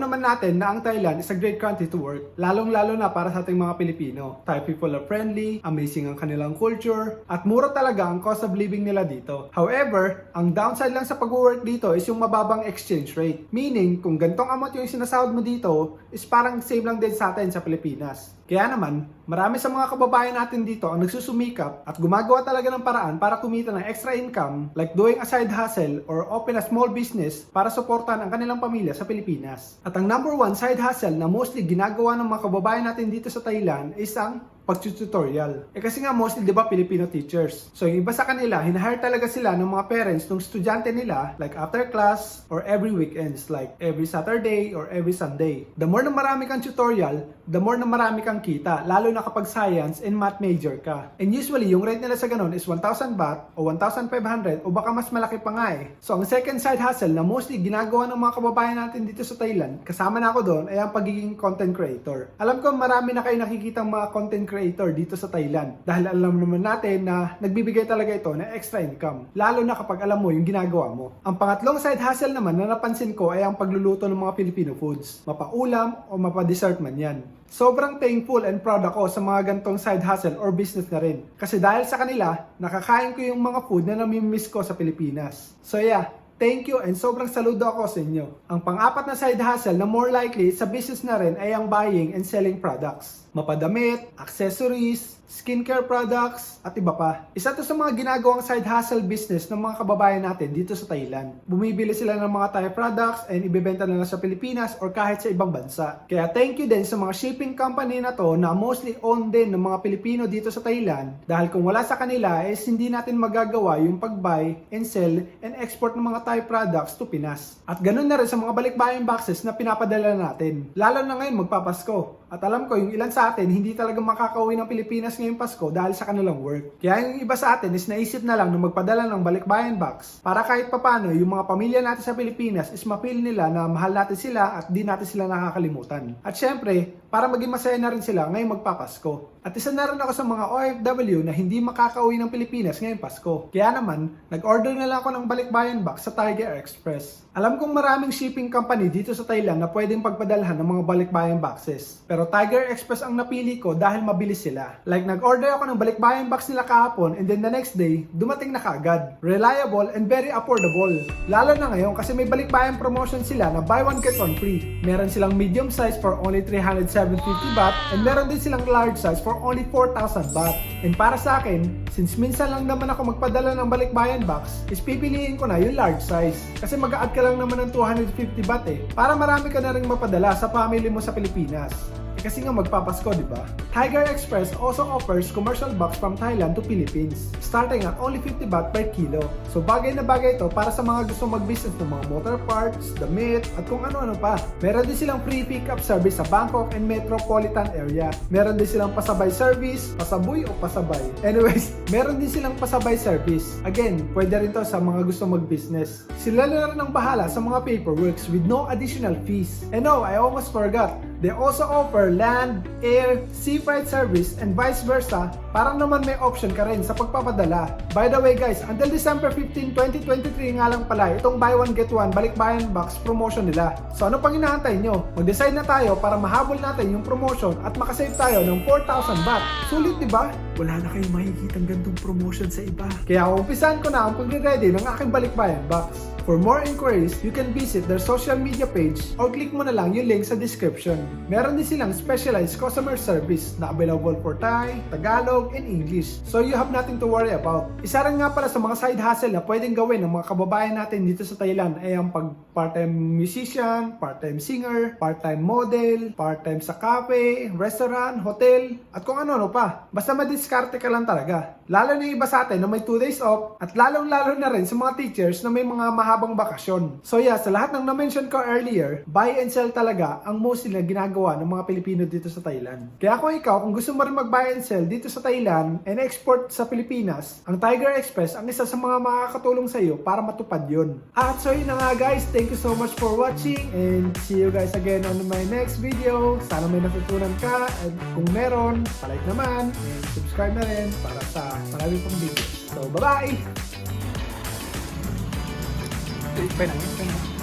naman natin na ang Thailand is a great country to work, lalong-lalo na para sa ating mga Pilipino. Thai people are friendly, amazing ang kanilang culture, at mura talaga ang cost of living nila dito. However, ang downside lang sa pag-work dito is yung mababang exchange rate. Meaning, kung gantong amount yung sinasahod mo dito, is parang same lang din sa atin sa Pilipinas. Kaya naman, marami sa mga kababayan natin dito ang nagsusumikap at gumagawa talaga ng paraan para kumita ng extra income like doing a side hustle or open a small business para suportahan ang kanilang pamilya sa Pilipinas. At ang number one side hustle na mostly ginagawa ng mga kababayan natin dito sa Thailand is ang pag-tutorial. Kasi nga mostly 'di ba Filipino teachers. So yung iba sa kanila, hinahire talaga sila ng mga parents ng estudyante nila like after class or every weekends like every Saturday or every Sunday. The more na marami kang tutorial, the more na marami kang kita, lalo na kapag science and math major ka. And usually yung rate nila sa ganun is 1,000 baht o 1,500 o baka mas malaki pa nga eh. So ang second side hustle na mostly ginagawa ng mga kababayan natin dito sa Thailand, kasama na ako doon, ay ang pagiging content creator. Alam ko marami na kayo nakikitang mga content creator dito sa Thailand dahil alam naman natin na nagbibigay talaga ito ng extra income, lalo na kapag alam mo yung ginagawa mo. Ang pangatlong side hustle naman na napansin ko ay ang pagluluto ng mga Filipino foods, mapaulam o mapa-dessert man yan. Sobrang thankful and proud ako sa mga gantong side hustle or business na rin kasi dahil sa kanila, nakakain ko yung mga food na namimiss ko sa Pilipinas. So yeah, thank you and sobrang saludo ako sa inyo. Ang pang-apat na side hustle na more likely sa business na rin ay ang buying and selling products. Mapadamit, accessories, skincare products, at iba pa. Isa to sa mga ginagawang side hustle business ng mga kababayan natin dito sa Thailand. Bumibili sila ng mga Thai products and ibebenta na lang sa Pilipinas or kahit sa ibang bansa. Kaya thank you din sa mga shipping company na to na mostly owned din ng mga Pilipino dito sa Thailand dahil kung wala sa kanila is hindi natin magagawa yung pag-buy and sell and export ng mga Thai products to Pinas. At ganun na rin sa mga balikbayan boxes na pinapadala natin. Lalo na ngayon magpapasko. At alam ko yung ilan sa atin hindi talaga makakauwi ng Pilipinas ngayong Pasko dahil sa kanilang work. Kaya yung iba sa atin is naisip na lang na magpadala ng balikbayan box para kahit papano yung mga pamilya natin sa Pilipinas is ma-feel nila na mahal natin sila at di natin sila nakakalimutan. At syempre, para maging masaya na rin sila ngayong magpapasko. At isa na rin ako sa mga OFW na hindi makakauwi ng Pilipinas ngayong Pasko. Kaya naman, nag-order na lang ako ng balikbayan box sa Tiger Express. Alam kong maraming shipping company dito sa Thailand na pwedeng pagpadalhan ng mga balikbayan boxes. Pero Tiger Express ang napili ko dahil mabilis sila. Like nag-order ako ng balikbayan box nila kahapon and then the next day, dumating na kaagad. Reliable and very affordable. Lalo na ngayon kasi may balikbayan promotion sila na buy one get one free. Meron silang medium size for only 350 baht and meron din silang large size for only 4,000 baht. And para sa akin, since minsan lang naman ako magpadala ng balikbayan box, is pipiliin ko na yung large size. Kasi mag-a-add ka lang naman ng 250 baht eh. Para marami ka na rin mapadala sa family mo sa Pilipinas. Kasi nga magpapasko, di ba? Tiger Express also offers commercial box from Thailand to Philippines, starting at only 50 baht per kilo. So bagay na bagay ito para sa mga gusto mag-business ng mga motor parts, damit, at kung ano-ano pa. Meron din silang free pick-up service sa Bangkok and metropolitan area. Meron din silang pasabay service, pasabuy o pasabay. Anyways, meron din silang pasabay service. Again, pwede rin to sa mga gusto mag-business. Sila na rin ang bahala sa mga paperworks with no additional fees. And no, I almost forgot. They also offer land, air, sea freight service, and vice versa para naman may option ka rin sa pagpapadala. By the way guys, until December 15, 2023 nga lang pala itong buy one get one balikbayan box promotion nila. So ano pang inaantay nyo? Mag-decide na tayo para mahabol natin yung promotion at makasave tayo ng 4,000 baht. Sulit diba? Wala na kayong makikitang gantong promotion sa iba. Kaya umpisahan ko na ang pagre-ready ng aking balikbayan box. For more inquiries, you can visit their social media page or click mo na lang yung link sa description. Meron din silang specialized customer service na available for Thai, Tagalog, and English. So you have nothing to worry about. Isa rin nga pala sa mga side hustle na pwedeng gawin ng mga kababayan natin dito sa Thailand ay ang pag part-time musician, part-time singer, part-time model, part-time sa cafe, restaurant, hotel, at kung ano-ano pa. Basta madiskarte ka lang talaga. Lalo na iba sa atin na may 2 days off at lalong-lalo na rin sa mga teachers na may mga mahabang bakasyon. So yeah, sa lahat ng na-mention ko earlier, buy and sell talaga ang mostly na ginagawa ng mga Pilipino dito sa Thailand. Kaya kung ikaw, kung gusto mo rin mag-buy and sell dito sa Thailand and export sa Pilipinas, ang Tiger Express ang isa sa mga makakatulong sa iyo para matupad yun. At so yun na nga guys, thank you so much for watching and see you guys again on my next video. Sana may natutunan ka at kung meron, palike naman and subscribe na rin para sa marami pang video. So bye-bye! Ito na.